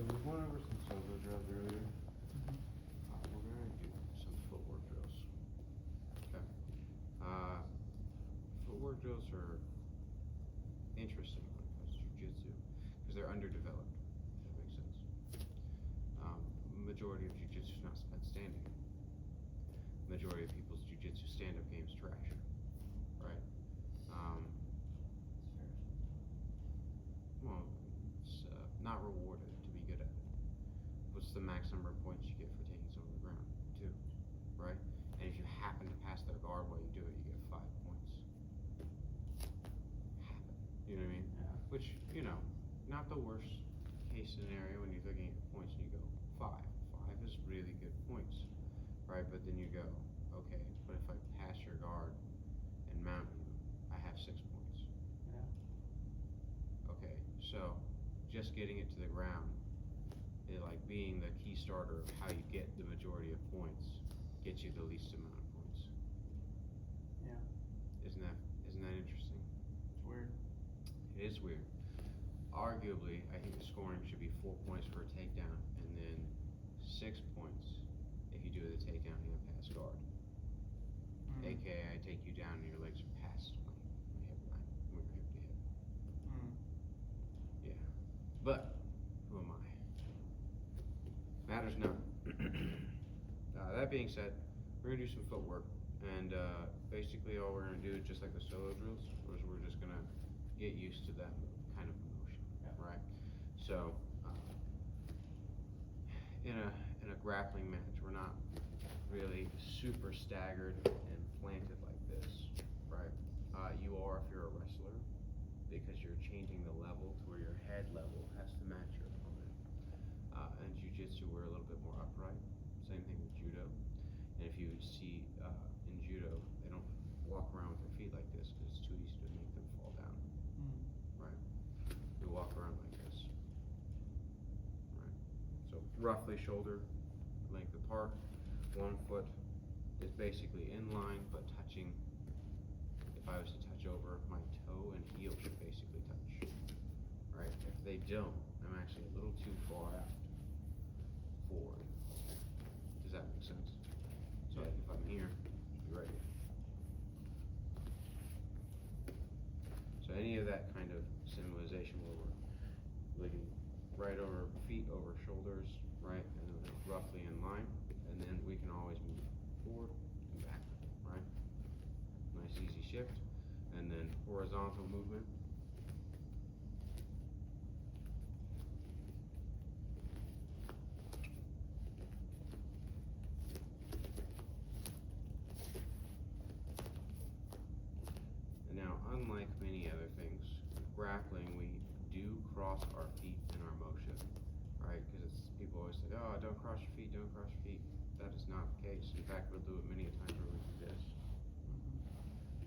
So we went over some solo drills earlier. We're gonna do some footwork drills. Okay. Footwork drills are interesting when it comes to jiu-jitsu because they're underdeveloped. If that makes sense. Majority of jiu-jitsu is not spent standing. Majority of people's jiu-jitsu stand-up game is trash, right? Well, it's not rewarded to be good at it. What's the max number of points you get for taking someone to the ground? 2, right? And if you happen to pass their guard while you do it, you get 5 points. Happen. You know what I mean? Yeah. Which, you know, not the worst case scenario when you're looking at points and you go 5. 5 is really good points, right? But then you go, okay, but if I pass your guard and mount you, I have 6 points. Yeah. Okay, so just getting it to the ground, it like being the key starter of how you get the majority of points, gets you the least amount of points. Yeah. Isn't that interesting? It's weird. It is weird. Arguably, I think the scoring should be 4 points for a takedown, and then 6 points if you do the takedown and pass guard. AKA, I take you down and your legs are past my hip line. We're hip to hip. Yeah. But who am I? Matters not. That being said, we're gonna do some footwork, and basically all we're gonna do is just like the solo drills, is we're just gonna get used to that kind of motion, right? So in a grappling match, we're not really super staggered and planted like this, right? You are if you're a wrestler, because you're changing the level to where your head level has to match your opponent. In jiu-jitsu, we're a little bit more upright. Same thing with judo. And if you see in judo, they don't walk around with their feet like this because it's too easy to make them fall down, right? We walk around like this, right? So roughly shoulder length apart. 1 foot is basically in line, but touching. If I was to touch over, my toe and heel should basically touch, right? If they don't, I'm actually a little too far out forward. Does that make sense? So like if I'm here, be right here. So any of that kind of symbolization where we're looking right over feet over shoulders, right, and then roughly in line, and then we can always move forward and back, right? Nice easy shift, and then horizontal movement. And now, unlike many other things, grappling, we do cross our feet in our motion, right? Because people always say, oh, don't cross your feet, don't cross your feet. That is not the case. In fact, we'll do it many times where we do this.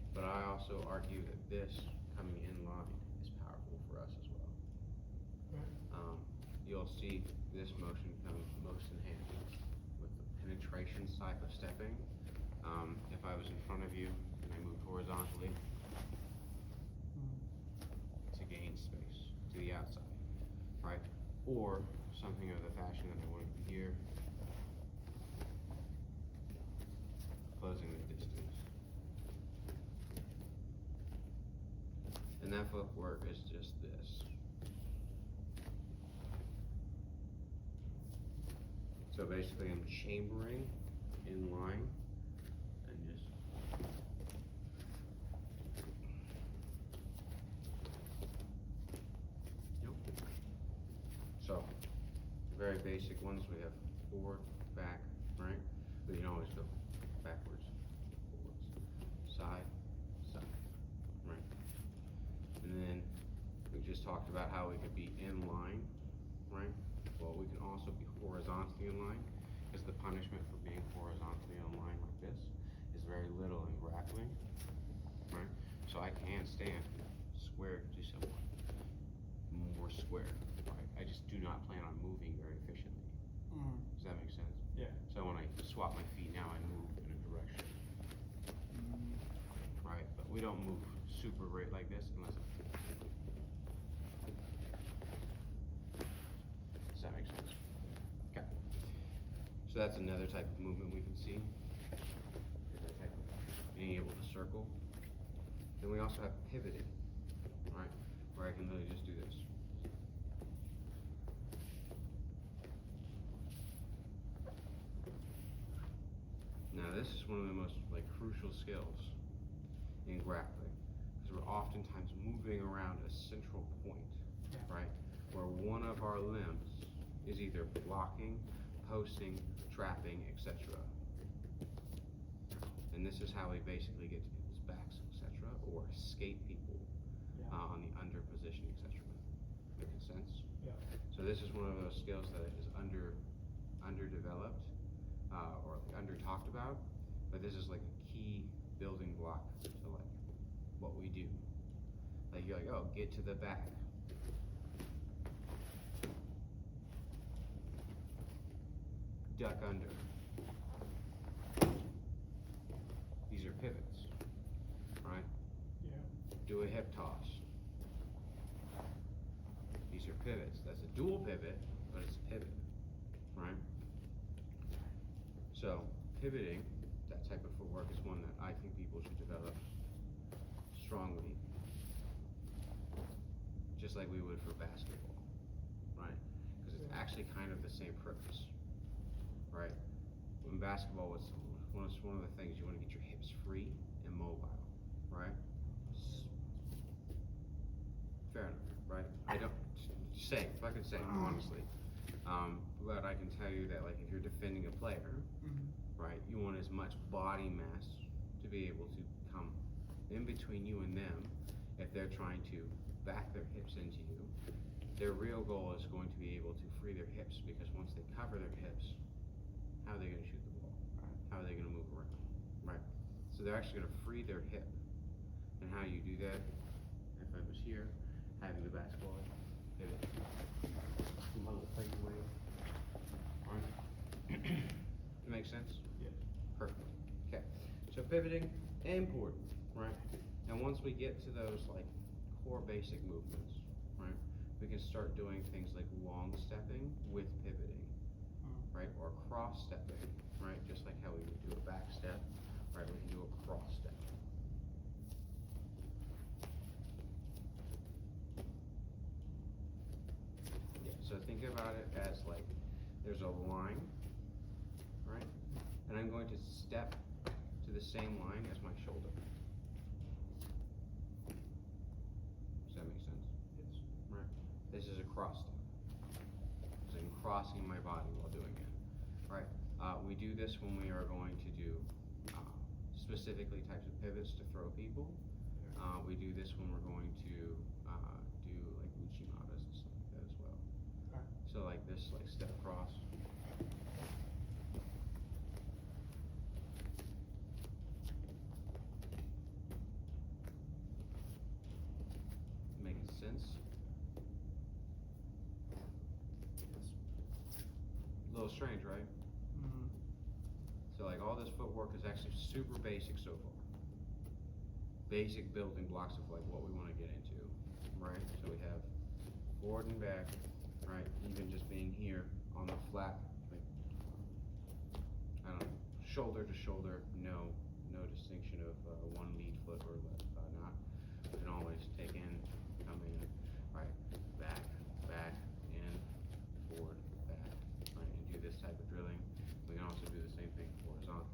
But I also argue that this coming in line is powerful for us as well. You'll see this motion comes most in handy with the penetration type of stepping. If I was in front of you and I moved horizontally to gain space to the outside, right? Or something of the fashion that I want to be here, closing the distance. And that footwork is just this. So basically I'm chambering in line and just so the very basic ones we have forward, back, right? But you can always go backwards, forwards, side, side, right? And then we just talked about how we could be in line, right? Well, we can also be horizontally in line, because the punishment for being horizontally in line like this is very little in grappling, right? So I can stand square to someone, more square, right? I just do not plan on moving very efficiently. Does that make sense? Yeah. So when I swap my feet now, I move in a direction, right? But we don't move super great like this unless. Does that make sense? that's another type of movement we can see. Is that type of being able to circle. Then we also have pivoting, right? Where I can literally just do this. Now this is one of the most like crucial skills in grappling, because we're oftentimes moving around a central point, right? Where one of our limbs is either blocking, posting, trapping, etc. And this is how we basically get to people's backs, etc., or escape people on the under position, etc. Making sense? Yeah. So this is one of those skills that is underdeveloped or under talked about, but this is like a key building block to like what we do. Like you're like, oh, get to the back. Duck under. These are pivots, right? Yeah. Do a hip toss. These are pivots. That's a dual pivot, but it's a pivot, right? So pivoting, that type of footwork is one that I think people should develop strongly, just like we would for basketball, right? Because it's actually kind of the same purpose, right? In basketball, it's one of the things you want to get your hips free and mobile, right? Fair enough, right? I don't say, if I could say, honestly. But I can tell you that, like, if you're defending a player, right, you want as much body mass to be able to come in between you and them if they're trying to back their hips into you. Their real goal is going to be able to free their hips, because once they cover their hips, how are they going to shoot the ball? How are they going to move around? Right? So they're actually going to free their hip. And how you do that, if I was here, having the basketball, pivot, come on the plate away. Alright? That makes sense? Yeah. Perfect. Okay. So pivoting, important, right? And once we get to those like core basic movements, right, we can start doing things like long stepping with pivoting, right? Or cross stepping, right? Just like how we would do a back step, right? We can do a cross step. Yeah, so think about it as like there's a line, right? And I'm going to step to the same line as my shoulder. Does that make sense? Yes. Right. This is a cross step. So I'm crossing my body while doing it. Right. We do this when we are going to do specifically types of pivots to throw people. We do this when we're going to do like uchimatas and stuff like that as well. Okay. So like this, like step across. Making sense? A little strange, right? So like all this footwork is actually super basic so far. Basic building blocks of like what we want to get into, right? So we have forward and back, right? Even just being here on the flat, like, I don't know, shoulder to shoulder, no distinction of one lead foot or not. We can always take in, come in, right? Back, in, forward, back, right? And do this type of drilling. We can also do the same thing horizontal,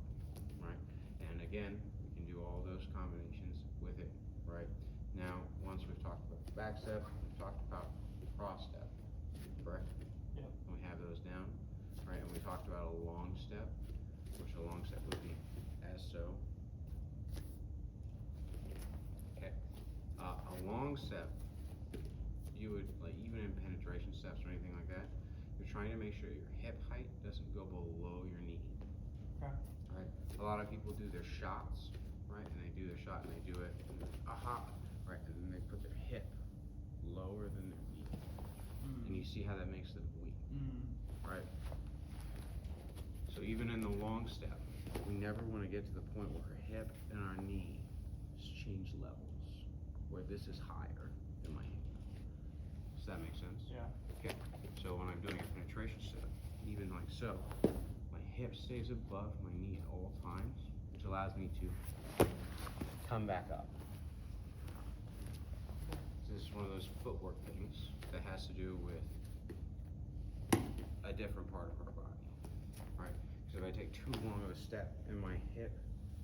right? And again, we can do all those combinations with it, right? Now, once we've talked about the back step, we've talked about the cross step, correct? Yep. And we have those down, right? And we talked about a long step, which a long step would be as so. Okay. A long step, you would, like, even in penetration steps or anything like that, you're trying to make sure your hip height doesn't go below your knee. Okay. Right? A lot of people do their shots, right? And they do their shot and they do it, and then, right? And then they put their hip lower than their knee. And you see how that makes them weak, right? So even in the long step, we never want to get to the point where our hip and our knee change levels, where this is higher than my hand. Does that make sense? Yeah. Okay. So when I'm doing a penetration step, even like so, my hip stays above my knee at all times, which allows me to come back up. So this is one of those footwork things that has to do with a different part of our body, right? So if I take too long of a step and my hip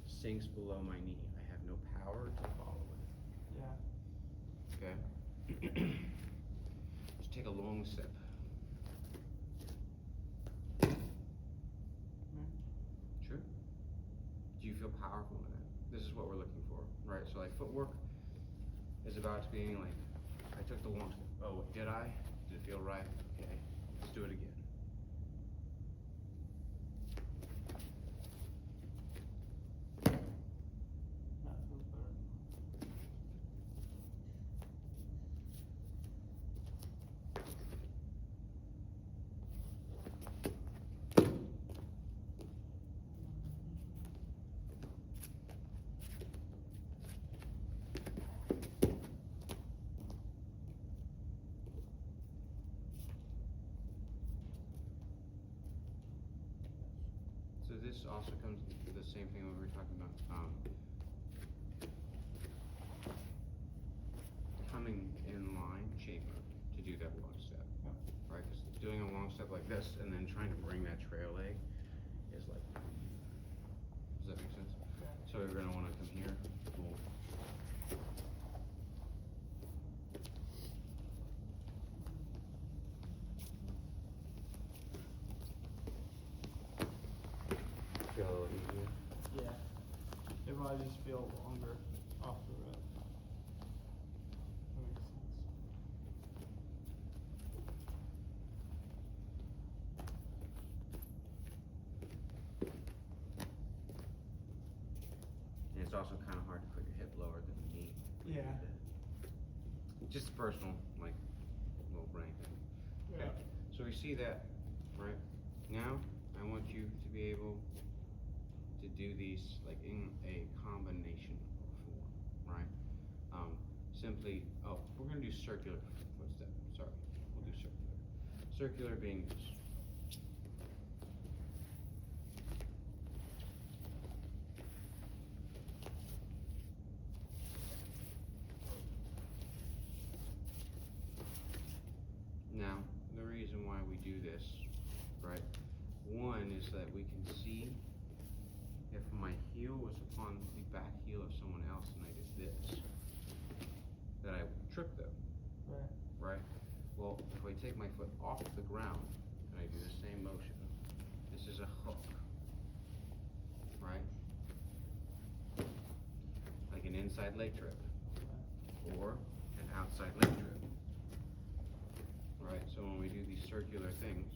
sinks below my knee, I have no power to follow it. Yeah. Okay? Just take a long step. Sure. Do you feel powerful in it? This is what we're looking for, right? So like footwork is about being like, I took the long step. Oh, did I? Did it feel right? Okay, let's do it again. That feels better. So this also comes to the same thing when we were talking about coming in line, shaper, to do that long step, Yep. right? Because doing a long step like this and then trying to bring that trail leg is like, does that make sense? Yeah. So we're gonna wanna come here, cool. Feel a little easier. Yeah. It probably just feel longer off the rip. That makes sense. And it's also kind of hard to put your hip lower than the knee. Yeah. Just a personal, like, little brain thing. Yeah. So we see that, right? Now, I want you to be able to do these like in a combination form, right? Simply, oh, we're gonna do circular footstep. Sorry, we'll do circular. Circular being this. Now, the reason why we do this, right? One is that we can see if my heel was upon the back heel of someone else and I did this, that I would trip them, Right. right? Well, if I take my foot off the ground and I do the same motion, this is a hook, right? Like an inside leg trip or an outside leg trip, right? So when we do these circular things,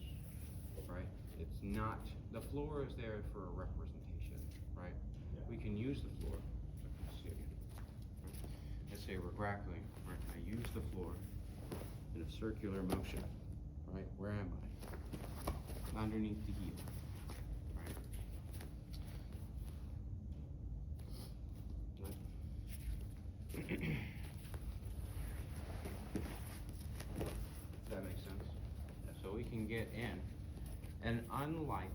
right, it's not, the floor is there for a representation, right? Yeah. We can use the floor. Let's see again. Let's say we're grappling, right? I use the floor in a circular motion, right? Where am I? Underneath the heel, right? Does that make sense? So we can get in, and unlike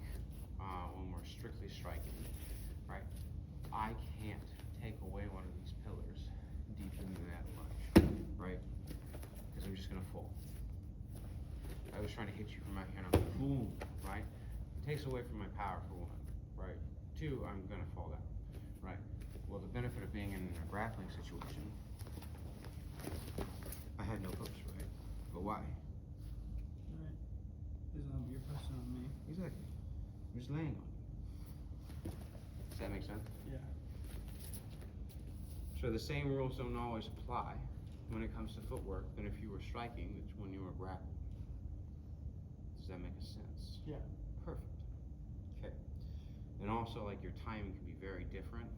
when we're strictly striking, right? I can't take away one of these pillars deeper than that much, right? Because I'm just gonna fall. I was trying to hit you from out here and I'm boom, right? It takes away from my power for one, right? Two, I'm gonna fall down, right? Well, the benefit of being in a grappling situation, I had no hooks, right? But why? Right. You're pressing on me. Exactly. I'm just laying on you. Does that make sense? Yeah. So the same rules don't always apply when it comes to footwork than if you were striking, which when you were grappling. Does that make sense? Yeah. Perfect. Okay. And also, like, your timing can be very different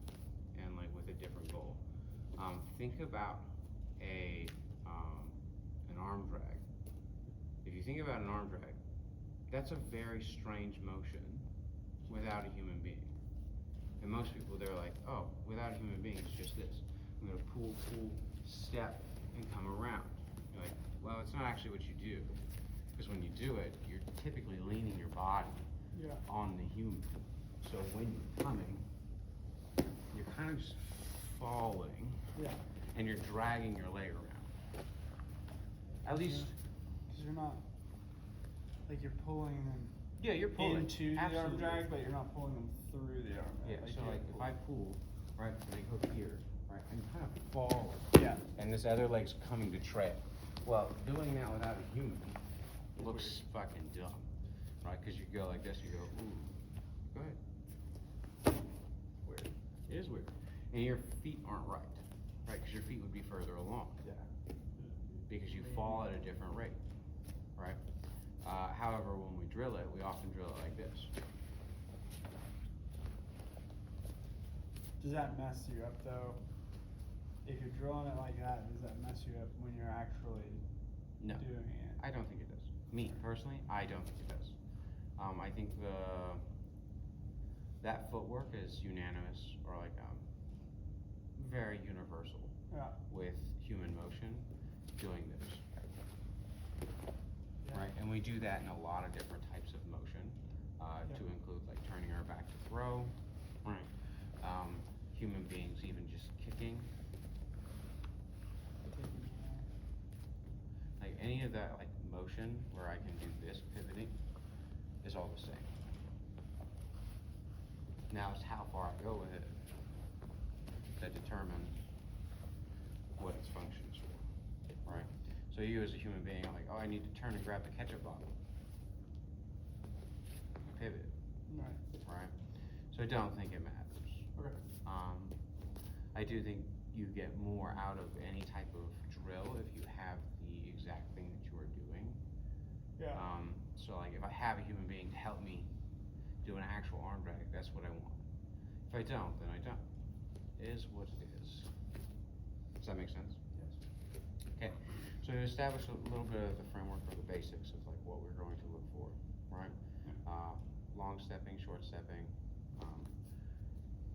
and like with a different goal. Think about an arm drag. If you think about an arm drag, that's a very strange motion without a human being. And most people, they're like, oh, without a human being, it's just this. I'm gonna pull, step, and come around. You're like, well, it's not actually what you do. Because when you do it, you're typically leaning your body Yeah. on the human. So when you're coming, you're kind of just falling, Yeah. and you're dragging your leg around. At least, Because you're not, like you're pulling them yeah, you're pulling into the arm absolutely. drag, but you're not pulling them through the arm drag. Yeah. So you're like if I pull, right, and I hook here, right, I'm kind of falling. Yeah. And this other leg's coming to trail. Well, doing that without a human looks fucking dumb, right? Because you go like this, you go, ooh, go ahead. Weird. It is weird. And your feet aren't right, right? Because your feet would be further along. Yeah. Because you fall at a different rate, right? However, when we drill it, we often drill it like this. Does that mess you up though? If you're drawing it like that, does that mess you up when you're actually No, doing it? I don't think it does. Me, personally, I don't think it does. I think that footwork is unanimous, or like very universal Yeah. with human motion doing this. Yeah. Right, and we do that in a lot of different types of motion, to include like turning our back to throw, right? Human beings even just kicking, like any of that like motion where I can do this pivoting is all the same. Now it's how far I go with it that determines what its function is for, right? So you as a human being are like, oh, I need to turn and grab the ketchup bottle. Pivot, Right. right? So I don't think it matters. Okay. I do think you get more out of any type of drill if you have the exact thing that you are doing. Yeah. So like if I have a human being to help me do an actual arm drag, that's what I want. If I don't, then I don't. It is what it is. Does that make sense? Yes. Okay, so to establish a little bit of the framework or the basics of like what we're going to look for, right? Long stepping, short stepping,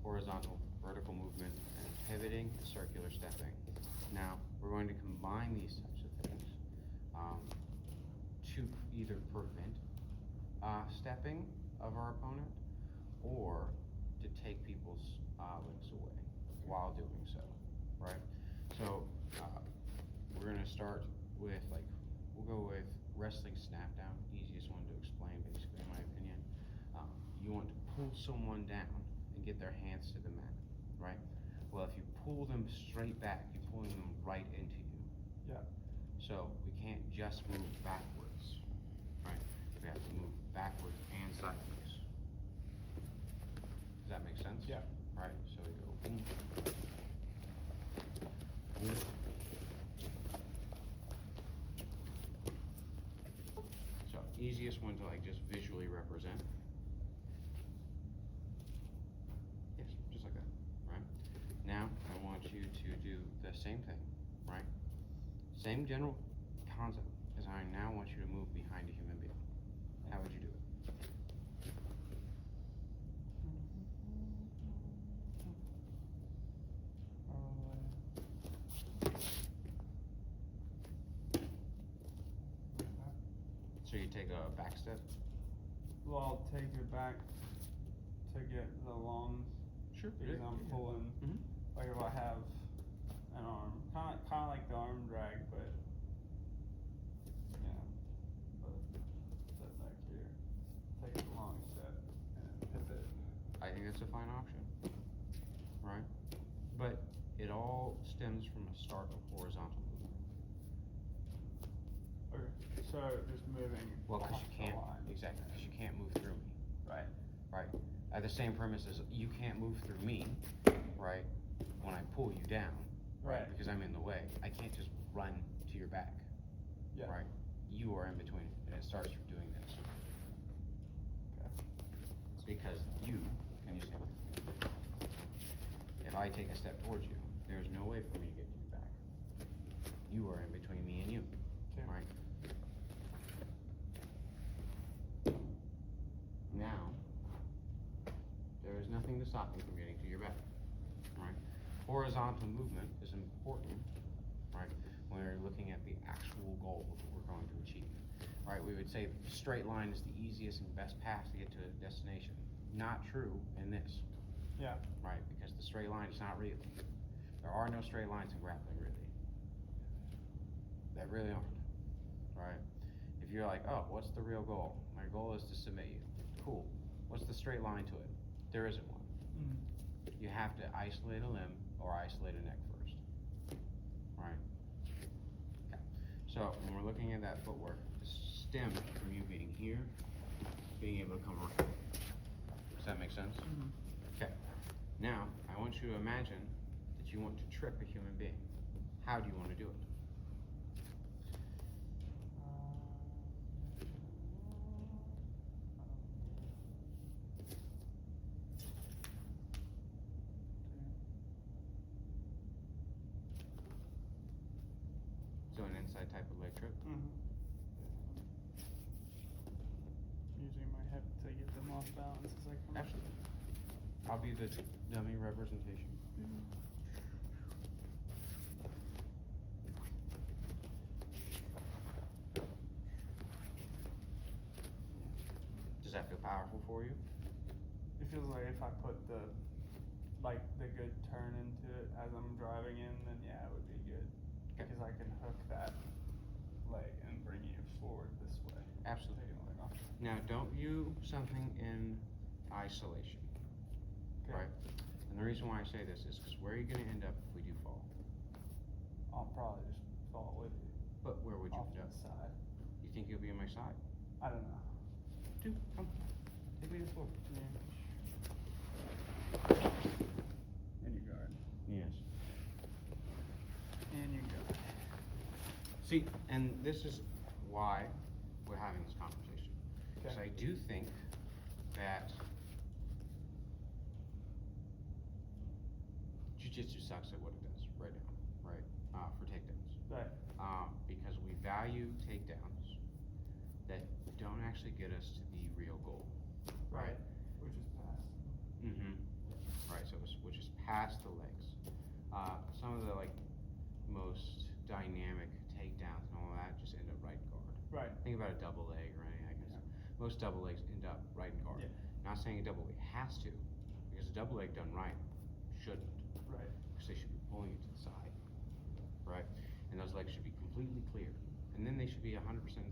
horizontal, vertical movement, and pivoting, circular stepping. Now, we're going to combine these types of things to either prevent stepping of our opponent or to take people's links away while doing so, right? So, we're gonna start with like, we'll go with wrestling snap down, easiest one to explain basically in my opinion. You want to pull someone down and get their hands to the mat, right? Well, if you pull them straight back, you're pulling them right into you. Yeah. So we can't just move backwards, right? We have to move backwards and sideways. Does that make sense? Yeah. Right, so we go boom, boom. So easiest one to like just visually represent. Yes, just like that, right? Now I want you to do the same thing, right? Same general concept as I now want you to move behind a human being. How would you do it? So you take a back step? Well, I'll take it back to get the lungs. Sure. Because I'm pulling, Mm-hmm. like if I have an arm, kind of like the arm drag, but yeah, but step back here, take a long step, and then pivot. I think that's a fine option, right? But it all stems from a start of horizontal movement. Okay, so just moving. Well, because off you the can't, line. exactly, because you can't move through me, Right. right? The same premise is you can't move through me, right, when I pull you down, right? Right. Because I'm in the way. I can't just run to your back, Yeah. right? You are in between, and it starts from doing this. Okay. It's because you, can you see? If I take a step towards you, there's no way for me to get to your back. You are in between me and you, Okay. right? Now, there is nothing to stop me from getting to your back, right? Horizontal movement is important, right? When we're looking at the actual goal that we're going to achieve. right? We would say straight line is the easiest and best path to get to a destination. Not true in this, Yeah. right? Because the straight line is not real. There are no straight lines in grappling, really. There really aren't, right? If you're like, oh, what's the real goal? My goal is to submit you. Cool. What's the straight line to it? There isn't one. You have to isolate a limb or isolate a neck first, right? Okay. So when we're looking at that footwork, the stem from you being here, being able to come around. Does that make sense? Okay. Now, I want you to imagine that you want to trip a human being. How do you want to do it? So an inside type of leg trip? Using my hip to get them off balance as I come. Absolutely. I'll be the dummy representation. Does that feel powerful for you? It feels like if I put the good turn into it as I'm driving in, then yeah, it would be good. Okay. Because I can hook that leg and bring you forward this way. Absolutely. Taking the leg off. Now, don't view something in isolation, Okay. right? And the reason why I say this is because where are you going to end up if we do fall? I'll probably just fall with you. But where would you Off end to up? the side. You think you'll be on my side? I don't know. Dude, come. Take me to the floor. And your guard. Yes. And your guard. See, and this is why we're having this conversation. Because I do think that jiu-jitsu sucks at what it does right now, right? For takedowns. Right. Because we value takedowns that don't actually get us to the real goal, right? Which is past. Mm-hmm. Right, so which is past the legs. Some of the most dynamic takedowns and all that just end up right guard. Right. Think about a double leg or anything. Most double legs end up right in guard. Yeah. Not saying a double leg has to, because a double leg done right shouldn't. Right. Because they should be pulling you to the side, right? And those legs should be completely clear. And then they should be 100%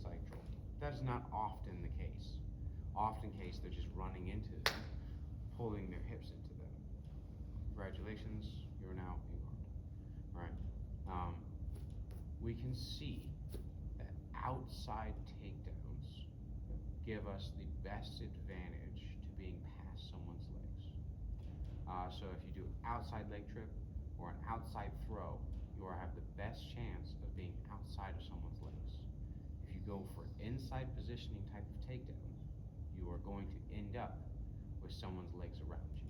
side control. That is not often the case. Often case, they're just running into them, pulling their hips into them. Congratulations, you're now in guard, right? We can see that outside takedowns give us the best advantage to being past someone's legs. So if you do an outside leg trip or an outside throw, you will have the best chance of being outside of someone's legs. If you go for inside positioning type of takedowns, you are going to end up with someone's legs around you,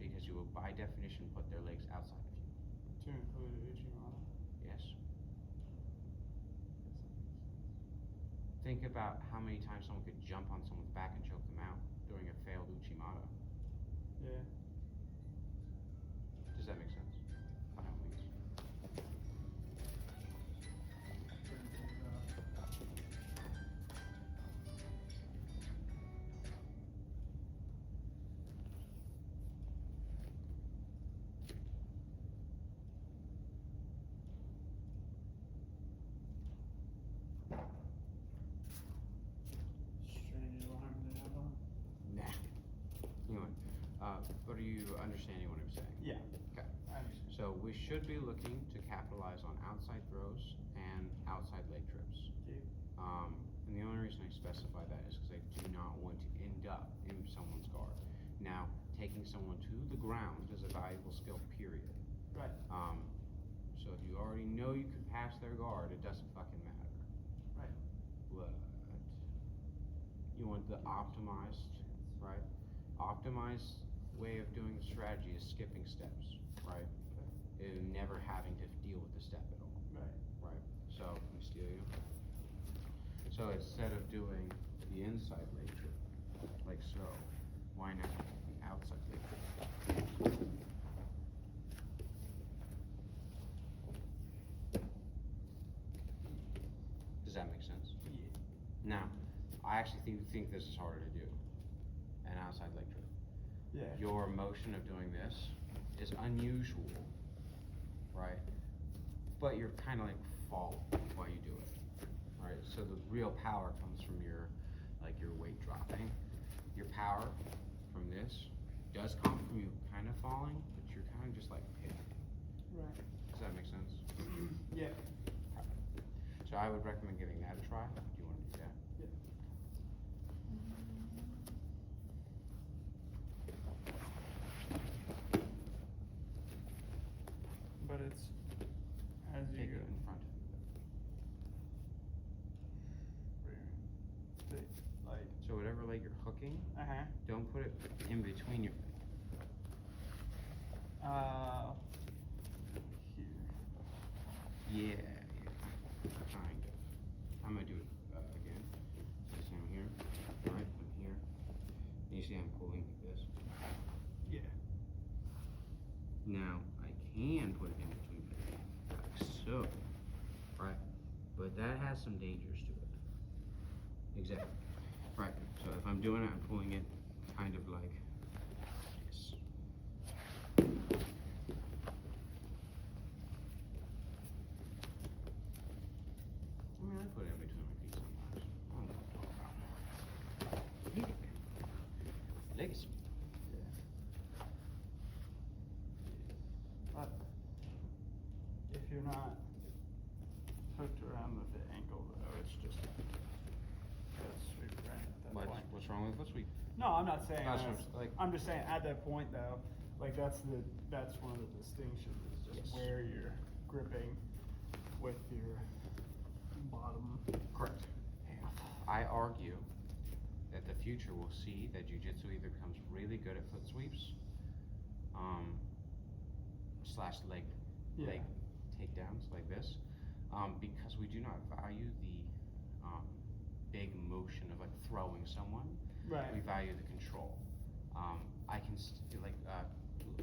because you will by definition put their legs outside of you. To include Uchimata. Yes. Think about how many times someone could jump on someone's back and choke them out during a failed Uchimata. Yeah. Does that make sense? By all means. Strange alarm to have on. Nah. Anyway, but are you understanding what I'm saying? Yeah. Okay. I understand. So we should be looking to capitalize on outside throws and outside leg trips. Okay. And the only reason I specify that is because I do not want to end up in someone's guard. Now, taking someone to the ground is a valuable skill, period. Right. So if you already know you can pass their guard, it doesn't fucking matter. Right. But you want the optimized, right? Optimized way of doing the strategy is skipping steps, right? And never having to deal with the step at all, Right. right? So, let me steal you. So instead of doing the inside leg trip, like so, why not the outside leg trip? Does that make sense? Yeah. Now, I actually think this is harder to do, an outside leg drift. Yeah. Your motion of doing this is unusual, right? But you're kind of like fall while you do it, right? So the real power comes from your weight dropping. Your power from this does come from you kind of falling, but you're kind of just like pivoting. Right. Does that make sense? Yeah. So I would recommend giving that a try. Do you want to do that? Yeah. But it's as you Take go. it in front. Like. So whatever leg you're hooking, don't put it in between your. Here. Yeah, kind of. I'm gonna do it again. You see I'm here, right? I'm here. And you see I'm pulling like this. Yeah. Now I can put it in between my feet, like so, right? But that has some dangers to it. Exactly. Right. So if I'm doing it, I'm pulling it kind of like this. I mean, I put it in between my feet sometimes. I don't know what I'm talking about. Legs. But if you're not hooked around with the ankle, though, it's just that's sweep right at that point. What's wrong with foot sweep? No, I'm not saying. That's That's, what- like- I'm just saying at that point, though, like that's one of the distinctions is just Yes. where you're gripping with your bottom. Correct. I argue that the future will see that jiu-jitsu either becomes really good at foot sweeps, slash leg takedowns like this, because we do not value the big motion of like throwing someone. Right. We value the control. I can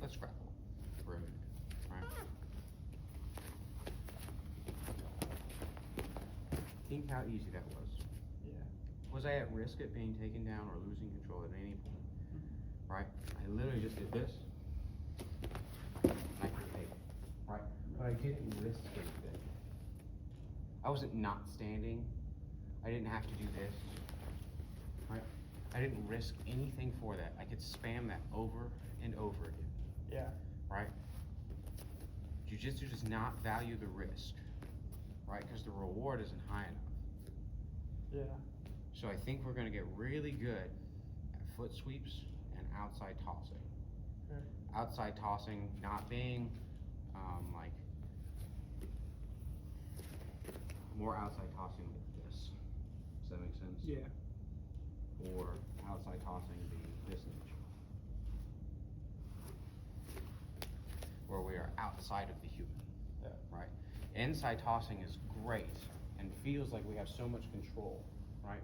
let's grapple for a minute, right? Think how easy that was. Yeah. Was I at risk at being taken down or losing control at any point? Right? I literally just did this. And I could take it. Right? But I didn't risk anything. I wasn't not standing. I didn't have to do this. Right? I didn't risk anything for that. I could spam that over and over again. Yeah. Right? Jiu-jitsu does not value the risk. Right? Because the reward isn't high enough. Yeah. So I think we're going to get really good at foot sweeps and outside tossing. Okay. Outside tossing not being like more outside tossing like this. Does that make sense? Yeah. Or outside tossing being this nature. Where we are outside of the human. Yeah. Right? Inside tossing is great and feels like we have so much control, right?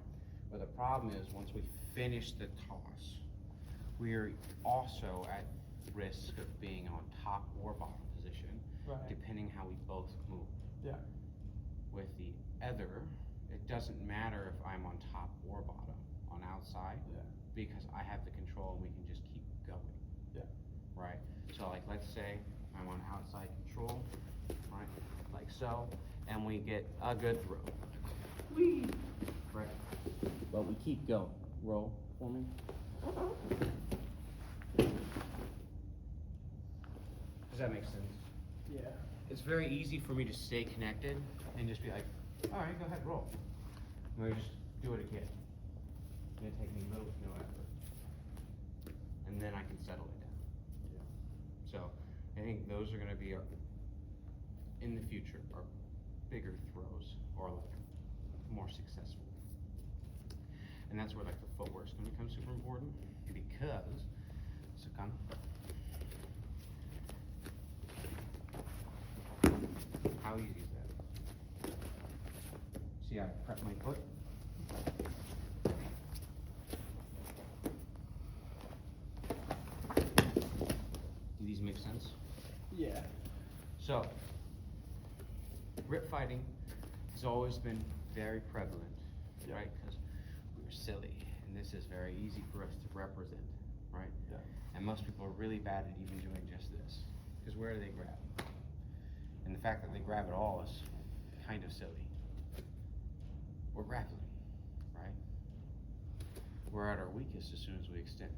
But the problem is once we finish the toss, we're also at risk of being on top or bottom position, Right. depending how we both move. Yeah. With the other, it doesn't matter if I'm on top or bottom, on outside, Yeah. because I have the control and we can just keep going. Yeah. Right? So like let's say I'm on outside control, right? Like so, and we get a good throw. Whee! Right? But we keep going. Roll for me. Does that make sense? Yeah. It's very easy for me to stay connected and just be like, all right, go ahead, roll. And we just do it again. And it takes me little to no effort. And then I can settle it down. Yeah. So I think those are gonna be in the future, our bigger throws or like more successful. And that's where like the footwork's gonna become super important because, so come. How easy is that? See, I prep my foot. Do these make sense? Yeah. So, grip fighting has always been very prevalent Yeah. right? Because we're silly, and this is very easy for us to represent, right? Yeah. And most people are really bad at even doing just this, because where do they grab? And the fact that they grab at all is kind of silly. We're grappling, right? We're at our weakest as soon as we extend.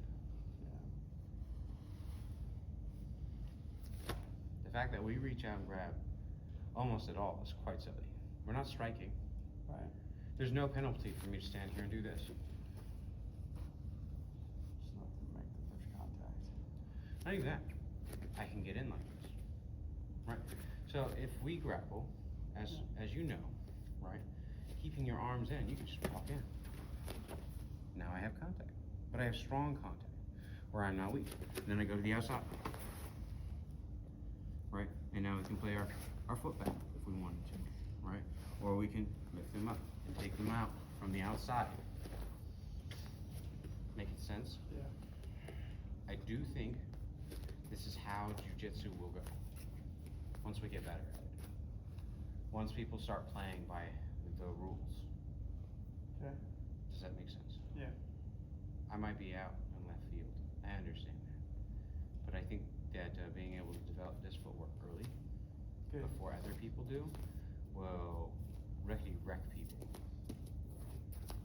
The fact that we reach out and grab almost at all is quite silly. We're not striking. Right. There's no penalty for me to stand here and do this. Just not to make the first contact. Not even that. I can get in like this, right? So if we grapple, as you know, right, keeping your arms in, you can just walk in. Now I have contact, but I have strong contact where I'm not weak. And then I go to the outside, right? And now we can play our foot back if we wanted to, right? Or we can lift them up and take them out from the outside. Making sense? Yeah. I do think this is how jiu-jitsu will go once we get better at it. Once people start playing by the rules. Okay. Does that make sense? Yeah. I might be out in left field. I understand that. But I think that being able to develop this footwork early, Good. before other people do, will really wreck people.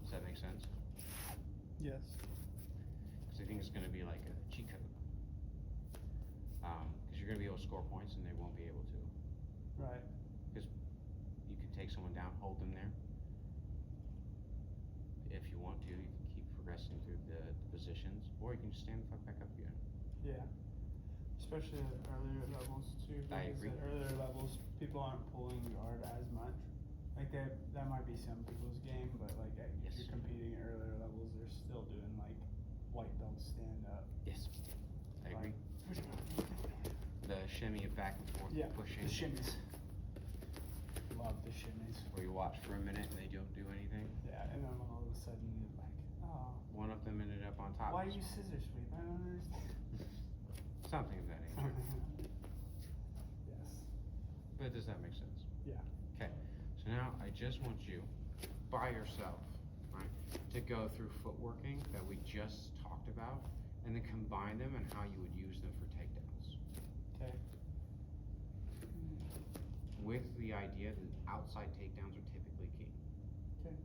Does that make sense? Yes. Because I think it's going to be like a cheat code. Because you're going to be able to score points and they won't be able to. Right. Because you can take someone down, hold them there. If you want to, you can keep progressing through the positions, or you can just stand the fuck back up again. Yeah. Especially at earlier levels too. I Because agree. at earlier levels, people aren't pulling guard as much. Like that might be some people's game, but like if Yes. you're competing at earlier levels, they're still doing like white belt stand up. Yes, I agree. The shimmy of back and forth, Yeah. pushing. The shimmies. Love the shimmies. Where you watch for a minute and they don't do anything. Yeah, and then all of a sudden you're like, oh. One of them ended up on top. Why you scissor sweep? I don't understand. Something of that nature. Yes. But does that make sense? Yeah. Okay, so now I just want you, by yourself, right, to go through footworking that we just talked about, and then combine them and how you would use them for takedowns. Okay. With the idea that outside takedowns are typically key. Okay.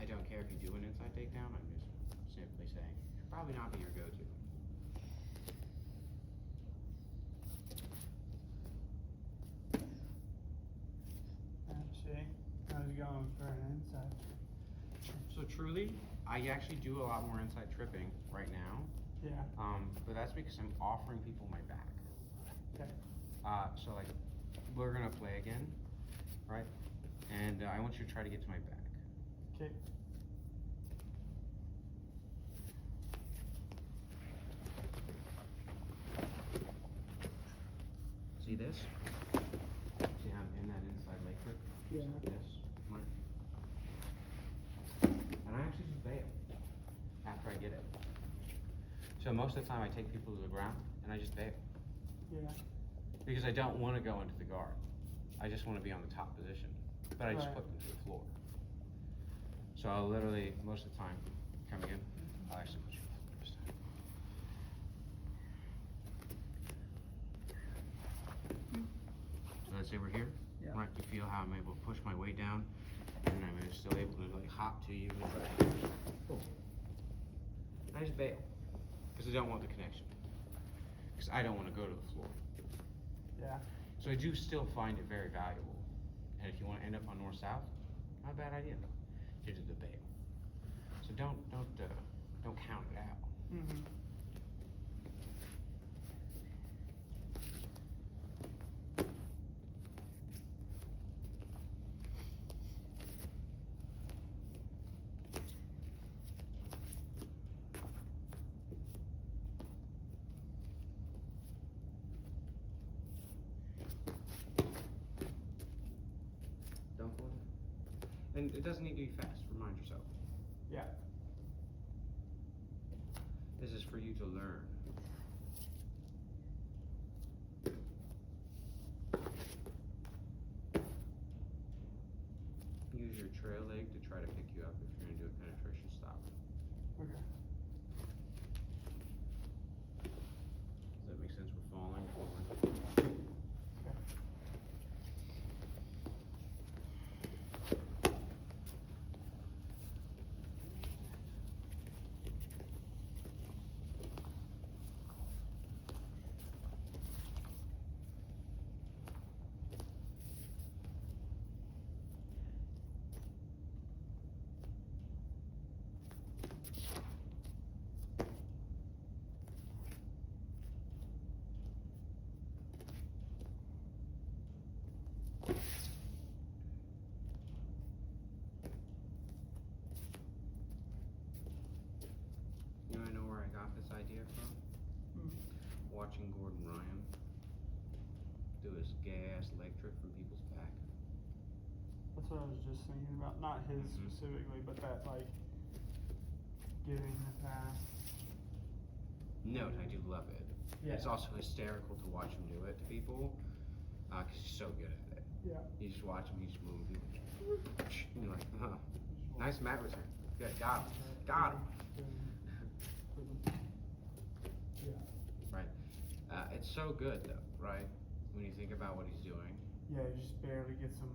I don't care if you do an inside takedown, I'm just simply saying, it should probably not be your go-to. Actually, I was going for an inside. So truly, I actually do a lot more inside tripping right now, Yeah. but that's because I'm offering people my back. Okay. So like, we're gonna play again, right? And I want you to try to get to my back. Okay. See this? See how I'm in that inside leg grip? Yeah. Just like this, right? And I actually just bail after I get it. So most of the time I take people to the ground and I just bail. Yeah. Because I don't want to go into the guard. I just want to be on the top position. But I just Right. put them to the floor. So I'll literally, most of the time, coming in, I'll actually put you to the floor this time. So let's say we're here, Yeah. right? You feel how I'm able to push my way down, and I'm still able to like hop to you and try to boom. I just bail, because I don't want the connection. Because I don't want to go to the floor. Yeah. So I do still find it very valuable. And if you want to end up on north-south, not a bad idea, to do the bail. So don't count it out. Mm-hmm. Don't go there. And it doesn't need to be fast, remind yourself. Yeah. This is for you to learn. Use your trail leg to try to pick you up if you're gonna do a penetration stop. Okay. Does that make sense? We're falling forward. Okay. You wanna know where I got this idea from? Mm. Watching Gordon Ryan do his gay ass leg trick from people's back. That's what I was just thinking about. Not his Mhm. specifically, but that like giving the pass. Note, I do love it. Yeah. It's also hysterical to watch him do it to people, cause he's so good at it. Yeah. You just watch him, he's moving people. And you're like, huh. Nice mat return. Good, got him. Got him. Yeah. Right. It's so good though, right? When you think about what he's doing. Yeah, he just barely gets them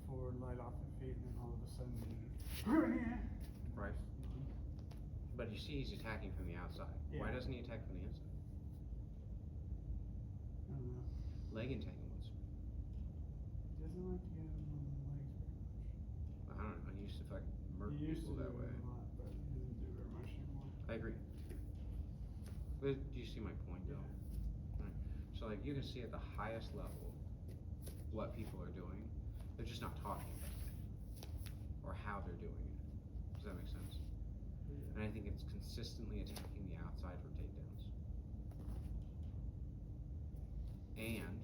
forward light off their feet, and then all of a sudden, Right. But you see he's attacking from the outside. Why Yeah. doesn't he attack from the inside? I don't know. Leg antagonists. He doesn't like to get him on the legs very much. I don't know. I used to fucking murder He used to people do that way. it a lot, but he doesn't do it very much anymore. I agree. But do you see my point though? Right. So like you can see at the highest level what people are doing. They're just not talking about it. Or how they're doing it. Does that make sense? And I think it's consistently attacking the outside for takedowns. And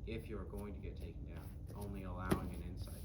if you're going to get taken down, only allowing an inside